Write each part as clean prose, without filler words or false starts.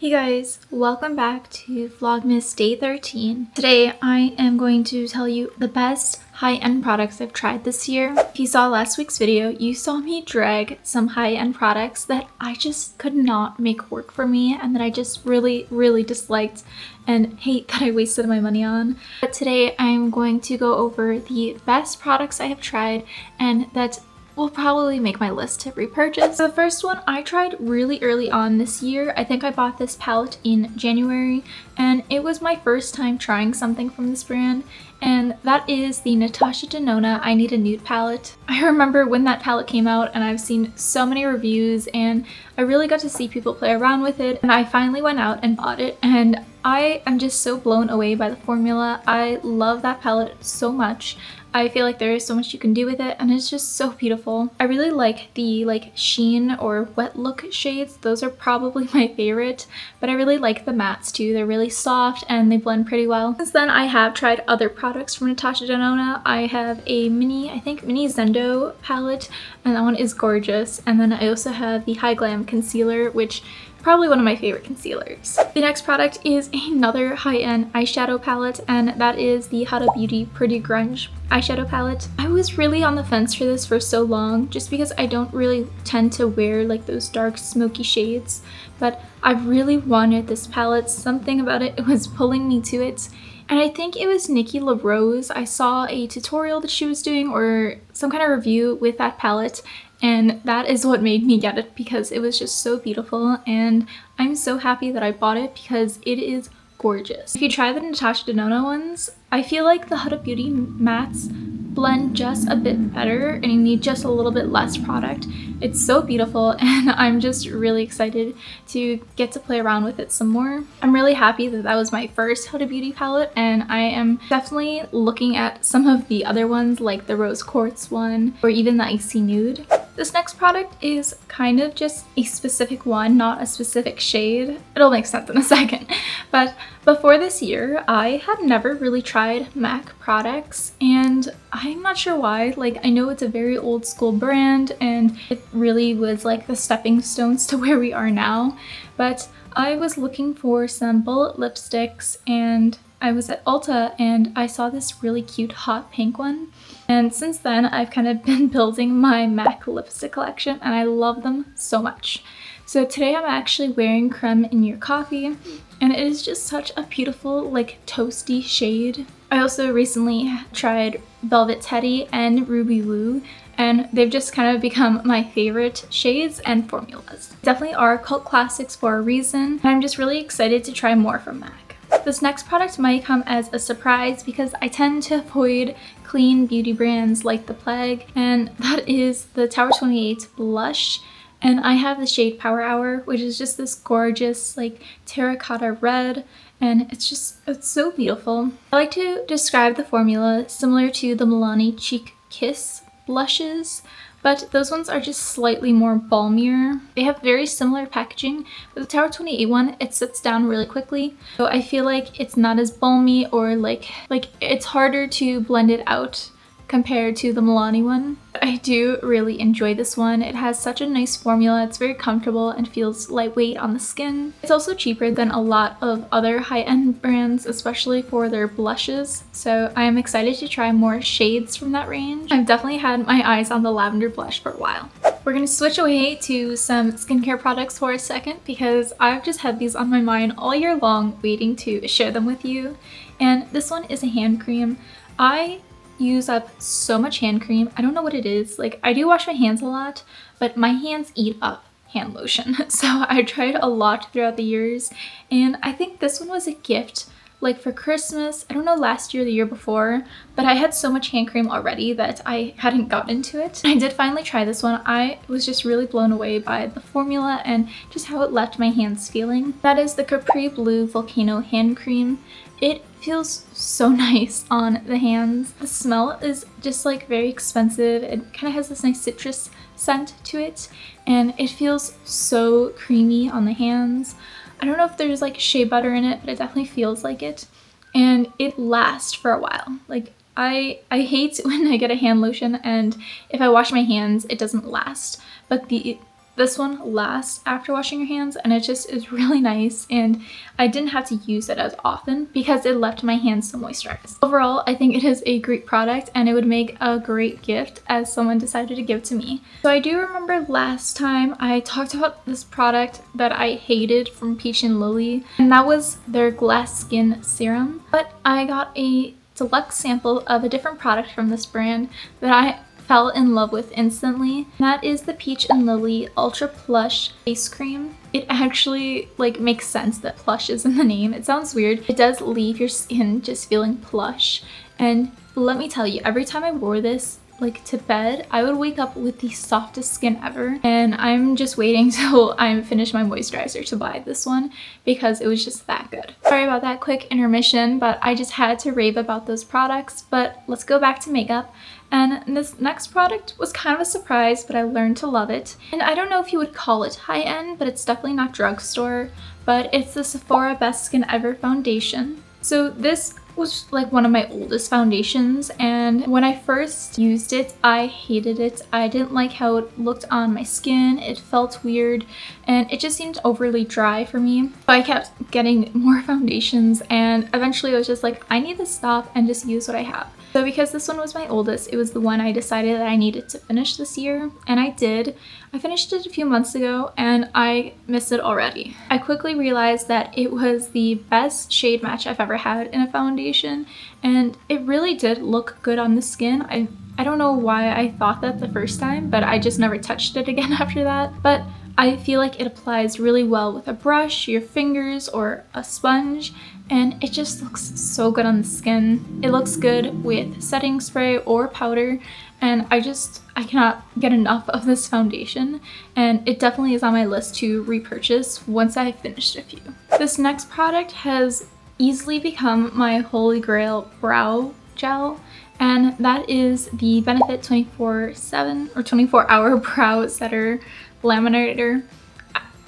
Hey guys, welcome back to Vlogmas Day 13. Today I am going to tell you the best high-end products I've tried this year. If you saw last week's video, you saw me drag some high-end products that I just could not make work for me and that I just really disliked and hate that I wasted my money on. But today I'm going to go over the best products I have tried and that will probably make my list to repurchase. So the first one I tried really early on this year. I think I bought this palette in January and it was my first time trying something from this brand, and that is the Natasha Denona I Need a Nude palette. I remember when that palette came out and I've seen so many reviews and I really got to see people play around with it, and I finally went out and bought it and I am just so blown away by the formula. I love that palette so much. I feel like there is so much you can do with it and it's just so beautiful. I really like the sheen or wet look shades. Those are probably my favorite, but I really like the mattes too. They're really soft and they blend pretty well. Since then I have tried other products from Natasha Denona. I have a mini Zendo palette and that one is gorgeous. And then I also have the High Glam concealer, which probably one of my favorite concealers. The next product is another high-end eyeshadow palette, and that is the Huda Beauty Pretty Grunge eyeshadow palette. I was really on the fence for this for so long just because I don't really tend to wear like those dark smoky shades, but I really wanted this palette. Something about it was pulling me to it. And I think it was Nikki LaRose. I saw a tutorial that she was doing or some kind of review with that palette, and that is what made me get it because it was just so beautiful, and I'm so happy that I bought it because it is gorgeous. If you try the Natasha Denona ones, I feel like the Huda Beauty mattes blend just a bit better and you need just a little bit less product. It's so beautiful and I'm just really excited to get to play around with it some more. I'm really happy that that was my first Huda Beauty palette, and I am definitely looking at some of the other ones like the Rose Quartz one or even the Icy Nude. This next product is kind of just a specific one, not a specific shade. It'll make sense in a second. But before this year, I had never really tried MAC products, and I'm not sure why. Like, I know it's a very old school brand and it really was like the stepping stones to where we are now, but I was looking for some bullet lipsticks and I was at Ulta and I saw this really cute hot pink one. And since then, I've kind of been building my MAC lipstick collection and I love them so much. So today I'm actually wearing Creme in Your Coffee, and it is just such a beautiful, like, toasty shade. I also recently tried Velvet Teddy and Ruby Woo, and they've just kind of become my favorite shades and formulas. Definitely are cult classics for a reason, and I'm just really excited to try more from MAC. This next product might come as a surprise because I tend to avoid clean beauty brands like the plague, and that is the Tower 28 blush. And I have the shade Power Hour, which is just this gorgeous like terracotta red, and it's so beautiful. I like to describe the formula similar to the Milani Cheek Kiss blushes, but those ones are just slightly more balmier. They have very similar packaging, but the Tower 28 one, it sits down really quickly. So I feel like it's not as balmy, or like it's harder to blend it out compared to the Milani one. I do really enjoy this one. It has such a nice formula. It's very comfortable and feels lightweight on the skin. It's also cheaper than a lot of other high-end brands, especially for their blushes. So I am excited to try more shades from that range. I've definitely had my eyes on the lavender blush for a while. We're gonna switch away to some skincare products for a second because I've just had these on my mind all year long waiting to share them with you. And this one is a hand cream. I use up so much hand cream. I don't know what it is. Like, I do wash my hands a lot, but my hands eat up hand lotion. So I tried a lot throughout the years, and I think this one was a gift like for Christmas. I don't know, last year or the year before, but I had so much hand cream already that I hadn't gotten into it. I did finally try this one. I was just really blown away by the formula and just how it left my hands feeling. That is the Capri Blue Volcano hand cream. It feels so nice on the hands. The smell is just like very expensive. It kind of has this nice citrus scent to it, and it feels so creamy on the hands. I don't know if there's like shea butter in it, but it definitely feels like it, and it lasts for a while. Like, I hate when I get a hand lotion and if I wash my hands it doesn't last, but the this one lasts after washing your hands, and it just is really nice, and I didn't have to use it as often because it left my hands so moisturized. Overall, I think it is a great product and it would make a great gift as someone decided to give to me. So I do remember last time I talked about this product that I hated from Peach and Lily, and that was their Glass Skin Serum. But I got a deluxe sample of a different product from this brand that I fell in love with instantly. That is the Peach and Lily Ultra Plush Face Cream. It actually like makes sense that plush is in the name. It sounds weird. It does leave your skin just feeling plush. And let me tell you, every time I wore this like to bed, I would wake up with the softest skin ever, and I'm just waiting till I finish my moisturizer to buy this one because it was just that good. Sorry about that quick intermission, but I just had to rave about those products. But let's go back to makeup. And this next product was kind of a surprise, but I learned to love it. And I don't know if you would call it high-end, but it's definitely not drugstore, but it's the Sephora Best Skin Ever foundation. So this was like one of my oldest foundations, and when I first used it, I hated it. I didn't like how it looked on my skin. It felt weird and it just seemed overly dry for me. So I kept getting more foundations, and eventually I was just like, I need to stop and just use what I have. So because this one was my oldest, it was the one I decided that I needed to finish this year, and I did. I finished it a few months ago and I missed it already. I quickly realized that it was the best shade match I've ever had in a foundation, and it really did look good on the skin. I don't know why I thought that the first time, but I just never touched it again after that. But I feel like it applies really well with a brush, your fingers, or a sponge, and it just looks so good on the skin. It looks good with setting spray or powder, and I cannot get enough of this foundation, and it definitely is on my list to repurchase once I've finished a few. This next product has easily become my holy grail brow gel, and that is the Benefit 24/7 or 24-hour brow setter laminator.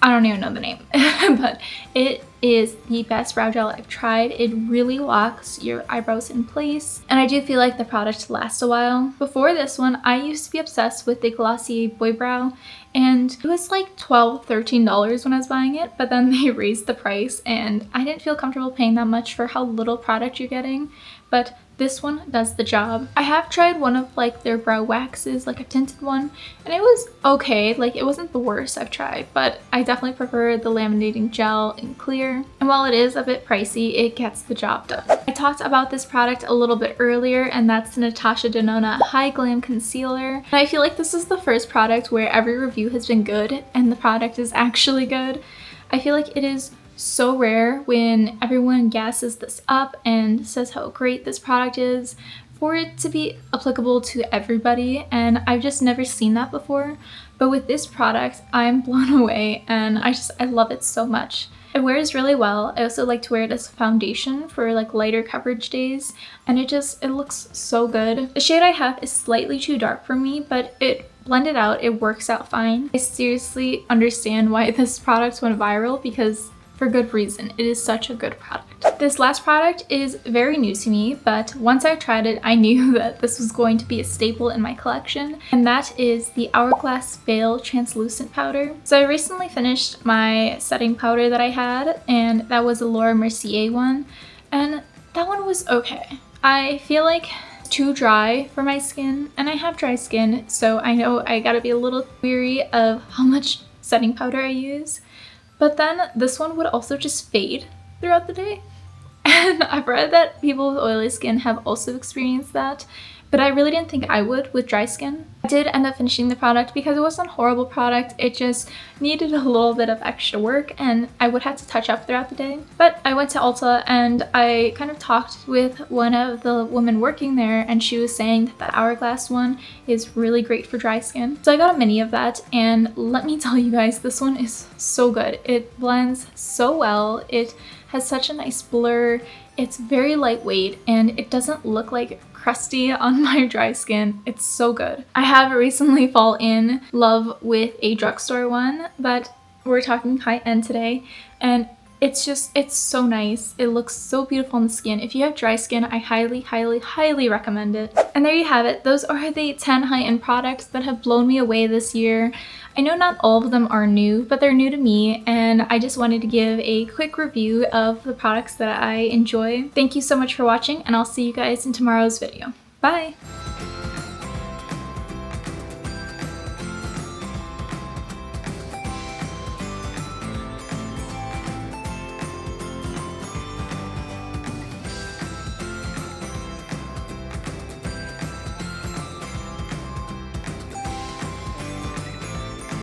I don't even know the name, but it is the best brow gel I've tried. It really locks your eyebrows in place, and I do feel like the product lasts a while. Before this one, I used to be obsessed with the Glossier Boy Brow, and it was like $12, $13 when I was buying it, but then they raised the price and I didn't feel comfortable paying that much for how little product you're getting, but this one does the job. I have tried one of like their brow waxes, like a tinted one, and it was okay. Like, it wasn't the worst I've tried, but I definitely prefer the laminating gel in clear. And while it is a bit pricey, it gets the job done. I talked about this product a little bit earlier, and that's the Natasha Denona High Glam Concealer. And I feel like this is the first product where every review has been good and the product is actually good. I feel like it is so rare when everyone gasses this up and says how great this product is for it to be applicable to everybody, and I've just never seen that before. But with this product, I'm blown away, and I love it so much. It wears really well. I also like to wear it as a foundation for like lighter coverage days, and it looks so good. The shade I have is slightly too dark for me, but it blended out, it works out fine. I seriously understand why this product went viral, because for good reason. It is such a good product. This last product is very new to me, but once I tried it, I knew that this was going to be a staple in my collection, and that is the Hourglass Veil Translucent Powder. So I recently finished my setting powder that I had, and that was a Laura Mercier one, and that one was okay. I feel like it's too dry for my skin, and I have dry skin, so I know I gotta be a little weary of how much setting powder I use. But then this one would also just fade throughout the day. And I've read that people with oily skin have also experienced that, but I really didn't think I would with dry skin. I did end up finishing the product because it wasn't a horrible product. It just needed a little bit of extra work, and I would have to touch up throughout the day. But I went to Ulta and I kind of talked with one of the women working there, and she was saying that that Hourglass one is really great for dry skin. So I got a mini of that, and let me tell you guys, this one is so good. It blends so well. It has such a nice blur. It's very lightweight, and it doesn't look like crusty on my dry skin. It's so good. I have recently fallen in love with a drugstore one, but we're talking high-end today, and It's so nice. It looks so beautiful on the skin. If you have dry skin, I highly recommend it. And there you have it. Those are the 10 high-end products that have blown me away this year. I know not all of them are new, but they're new to me, and I just wanted to give a quick review of the products that I enjoy. Thank you so much for watching, and I'll see you guys in tomorrow's video. Bye!